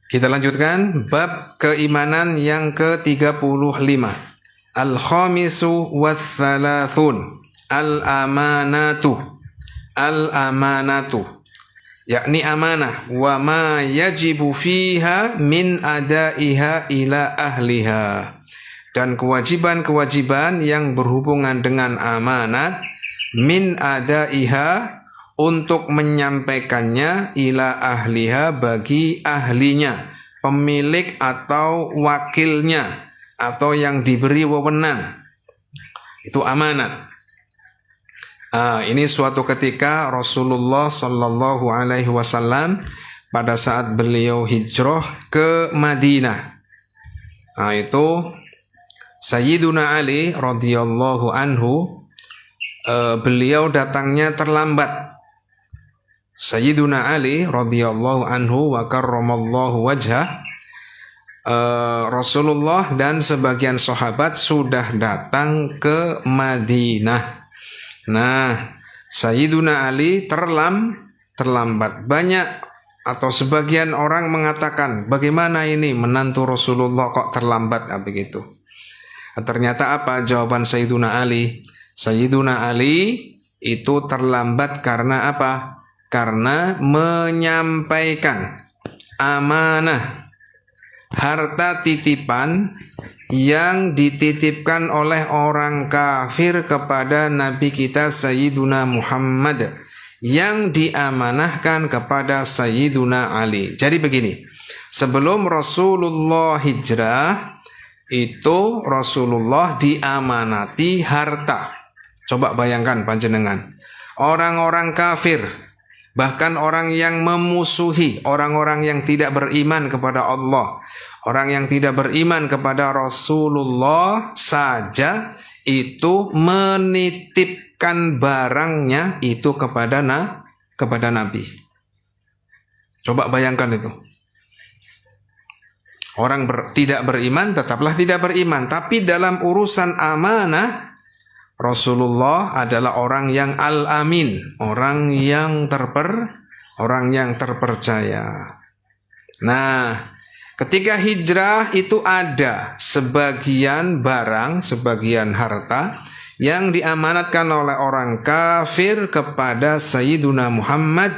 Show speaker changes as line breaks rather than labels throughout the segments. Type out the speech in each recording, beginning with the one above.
Kita lanjutkan bab keimanan yang ke-35. Al-khamisu wath-thalathun. Al-amanatu. Al-amanatu, yakni amanah, wa ma yajibu fiha min adaiha ila ahliha, dan kewajiban-kewajiban yang berhubungan dengan amanat, min adaiha, untuk menyampaikannya, ila ahliha, bagi ahlinya, pemilik atau wakilnya, atau yang diberi wewenang. Itu amanat. Ini suatu ketika Rasulullah Sallallahu Alaihi Wasallam pada saat beliau hijrah ke Madinah. Itu Sayyiduna Ali radhiyallahu anhu, beliau datangnya terlambat. Sayyiduna Ali radhiyallahu anhu wa karramallahu wajhah, Rasulullah dan sebagian sahabat sudah datang ke Madinah. Nah, Sayyiduna Ali terlambat. Banyak atau sebagian orang mengatakan, bagaimana ini menantu Rasulullah kok terlambat, begitu. Ternyata apa jawaban Sayyiduna Ali? Sayyiduna Ali itu terlambat karena apa? Karena menyampaikan amanah, harta titipan yang dititipkan oleh orang kafir kepada Nabi kita Sayyiduna Muhammad, yang diamanahkan kepada Sayyiduna Ali. Jadi begini, sebelum Rasulullah hijrah, itu Rasulullah diamanati harta. Coba bayangkan panjenengan, orang-orang kafir, bahkan orang yang memusuhi, orang-orang yang tidak beriman kepada Allah, orang yang tidak beriman kepada Rasulullah saja, itu menitipkan barangnya itu kepada Nabi. Coba bayangkan itu. Orang tidak beriman tetaplah tidak beriman, tapi dalam urusan amanah, Rasulullah adalah orang yang al-amin, orang yang terpercaya. Nah, ketika hijrah itu ada sebagian barang, sebagian harta yang diamanatkan oleh orang kafir kepada Sayyiduna Muhammad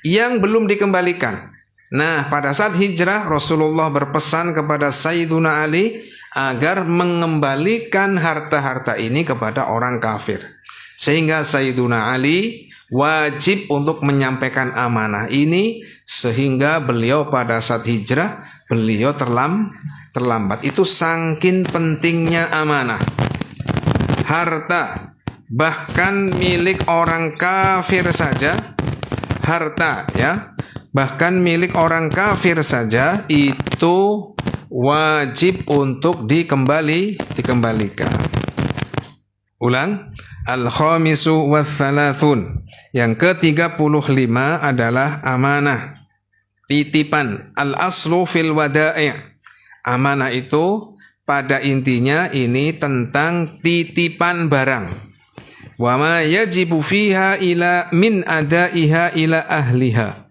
yang belum dikembalikan. Nah, pada saat hijrah Rasulullah berpesan kepada Sayyiduna Ali agar mengembalikan harta-harta ini kepada orang kafir. Sehingga Sayyiduna Ali wajib untuk menyampaikan amanah ini, sehingga beliau pada saat hijrah beliau terlambat. Itu saking pentingnya amanah. Harta bahkan milik orang kafir saja, harta ya, bahkan milik orang kafir saja itu wajib untuk dikembalikan. Ulang, al-khamisu wath-thalathun. Yang ke-35 adalah amanah, titipan. Al-aslu fil wada'i'. Amanah itu pada intinya ini tentang titipan barang. Wa ma yajibu fiha ila min adaiha ila ahliha.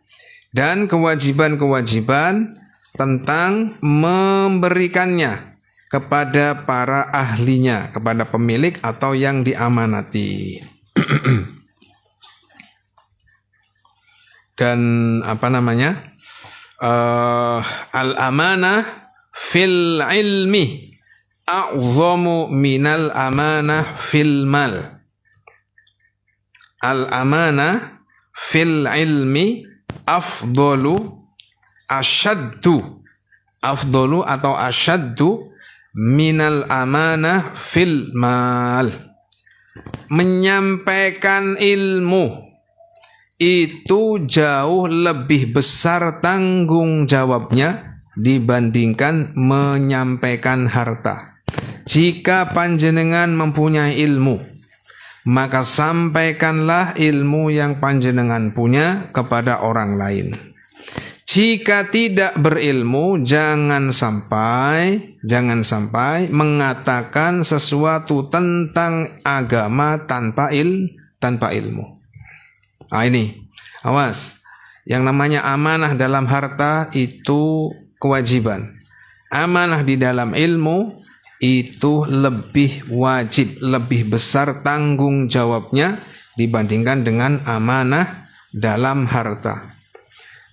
Dan kewajiban-kewajiban tentang memberikannya kepada para ahlinya, kepada pemilik atau yang diamanati. Dan al-amanah fil ilmi a'zamu minal amanah fil mal. Al-amanah fil ilmi afdalu atau asyaddu minal amanah fil mal. Menyampaikan ilmu itu jauh lebih besar tanggung jawabnya dibandingkan menyampaikan harta. Jika panjenengan mempunyai ilmu, maka sampaikanlah ilmu yang panjenengan punya kepada orang lain. Jika tidak berilmu, jangan sampai mengatakan sesuatu tentang agama tanpa ilmu. Ini, awas. Yang namanya amanah dalam harta itu kewajiban. Amanah di dalam ilmu itu lebih wajib, lebih besar tanggung jawabnya dibandingkan dengan amanah dalam harta.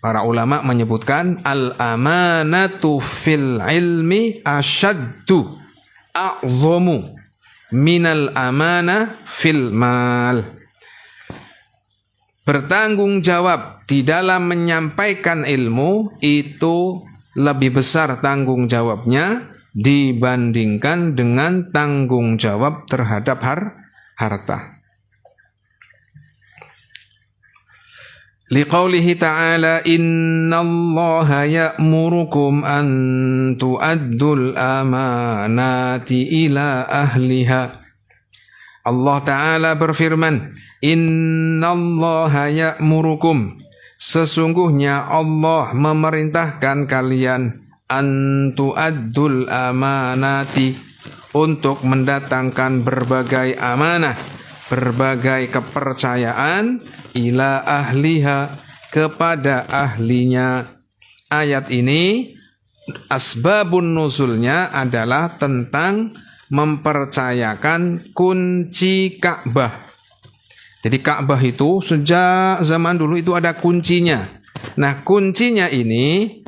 Para ulama menyebutkan al-amanatu fil ilmi asyaddu a'zamu minal amanah fil mal. Bertanggung jawab di dalam menyampaikan ilmu itu lebih besar tanggung jawabnya dibandingkan dengan tanggung jawab terhadap harta. Liqaulihi ta'ala innallaha ya'murukum an tu'addul amanati ila ahliha. Allah Ta'ala berfirman, innallaha ya'murukum, sesungguhnya Allah memerintahkan kalian an tu'addul amanati, untuk mendatangkan berbagai amanah, berbagai kepercayaan ila ahliha, kepada ahlinya. Ayat ini asbabun nuzulnya adalah tentang mempercayakan kunci Ka'bah. Jadi Ka'bah itu sejak zaman dulu itu ada kuncinya. Nah, kuncinya ini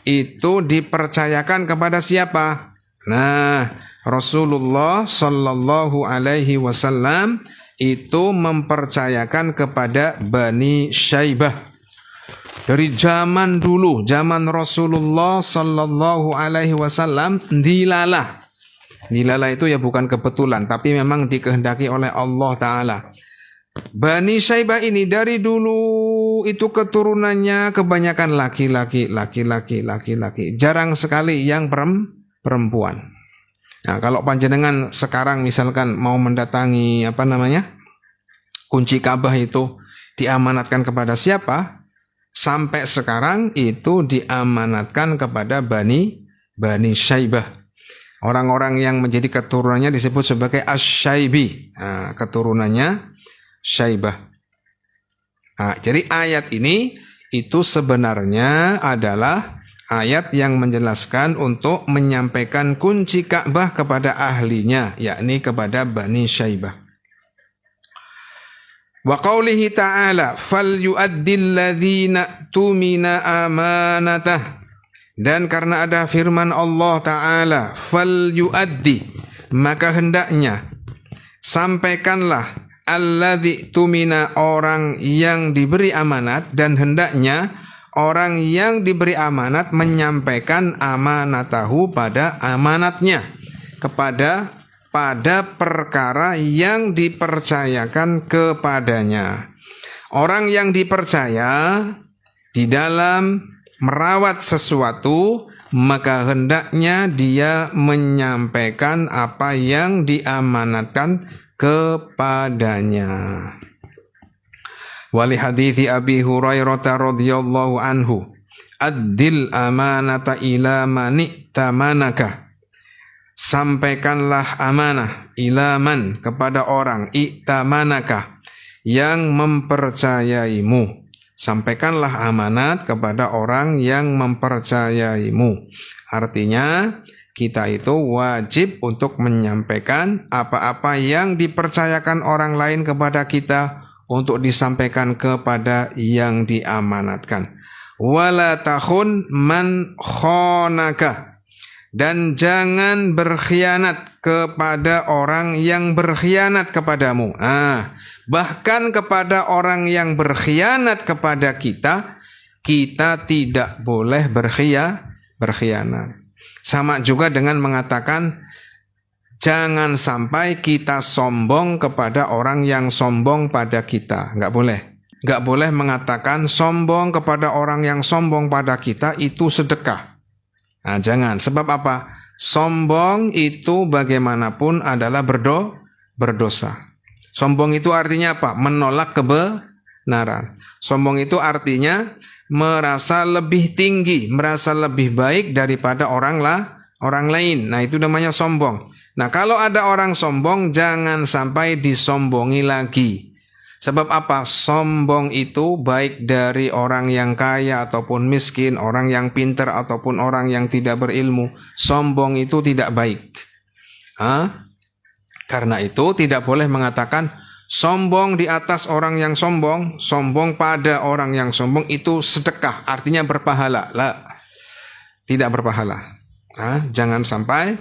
itu dipercayakan kepada siapa? Nah, Rasulullah Shallallahu Alaihi Wasallam itu mempercayakan kepada Bani Syaibah. Dari zaman dulu, zaman Rasulullah Shallallahu Alaihi Wasallam dilalah. Dilalah itu ya bukan kebetulan, tapi memang dikehendaki oleh Allah Ta'ala. Bani Syaibah ini dari dulu itu keturunannya kebanyakan laki-laki. Jarang sekali yang perempuan. Nah, kalau panjenengan sekarang misalkan mau mendatangi kunci Ka'bah itu diamanatkan kepada siapa? Sampai sekarang itu diamanatkan kepada Bani Syaibah. Orang-orang yang menjadi keturunannya disebut sebagai Asy-Syaibi. Nah, keturunannya Syaibah. Nah, jadi ayat ini itu sebenarnya adalah ayat yang menjelaskan untuk menyampaikan kunci Ka'bah kepada ahlinya, yakni kepada Bani Syaibah. Wa qaulihi ta'ala falyu'addil ladzina tumina amanatah. Dan karena ada firman Allah Ta'ala falyu'addi, maka hendaknya sampaikanlah alladzi tumina, orang yang diberi amanat, dan hendaknya orang yang diberi amanat menyampaikan amanatahu, pada amanatnya, pada perkara yang dipercayakan kepadanya. Orang yang dipercaya di dalam merawat sesuatu, maka hendaknya dia menyampaikan apa yang diamanatkan kepadanya. Wali hadithi Abi Hurairah radhiyallahu anhu, addil amanata ila man tamanaka, sampaikanlah amanah, ilaman, kepada orang, i'tamanaka, yang mempercayaimu. Sampaikanlah amanat kepada orang yang mempercayaimu. Artinya kita itu wajib untuk menyampaikan apa-apa yang dipercayakan orang lain kepada kita untuk disampaikan kepada yang diamanatkan. Wala takhun man khonaka, dan jangan berkhianat kepada orang yang berkhianat kepadamu. Bahkan kepada orang yang berkhianat kepada kita, kita tidak boleh berkhianat. Sama juga dengan mengatakan jangan sampai kita sombong kepada orang yang sombong pada kita. Enggak boleh. Enggak boleh mengatakan sombong kepada orang yang sombong pada kita itu sedekah. Nah, jangan. Sebab apa? Sombong itu bagaimanapun adalah berdosa. Sombong itu artinya apa? Menolak kebenaran. Sombong itu artinya merasa lebih tinggi, merasa lebih baik daripada orang lain. Nah, itu namanya sombong. Nah, kalau ada orang sombong, jangan sampai disombongi lagi. Sebab apa? Sombong itu baik dari orang yang kaya ataupun miskin, orang yang pintar ataupun orang yang tidak berilmu. Sombong itu tidak baik. Karena itu tidak boleh mengatakan sombong di atas orang yang sombong, sombong pada orang yang sombong itu sedekah, artinya berpahala. Lah, tidak berpahala. Jangan sampai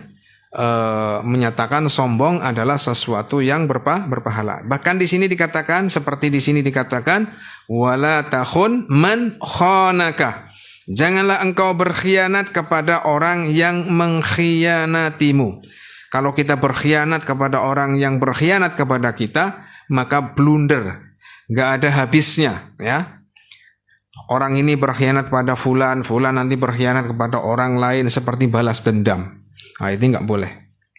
menyatakan sombong adalah sesuatu yang berpahala. Bahkan di sini dikatakan, seperti di sini dikatakan, wala takhun man khanaka. Janganlah engkau berkhianat kepada orang yang mengkhianatimu. Kalau kita berkhianat kepada orang yang berkhianat kepada kita, maka blunder, nggak ada habisnya, ya. Orang ini berkhianat pada fulan, fulan nanti berkhianat kepada orang lain seperti balas dendam. Nah, itu nggak boleh.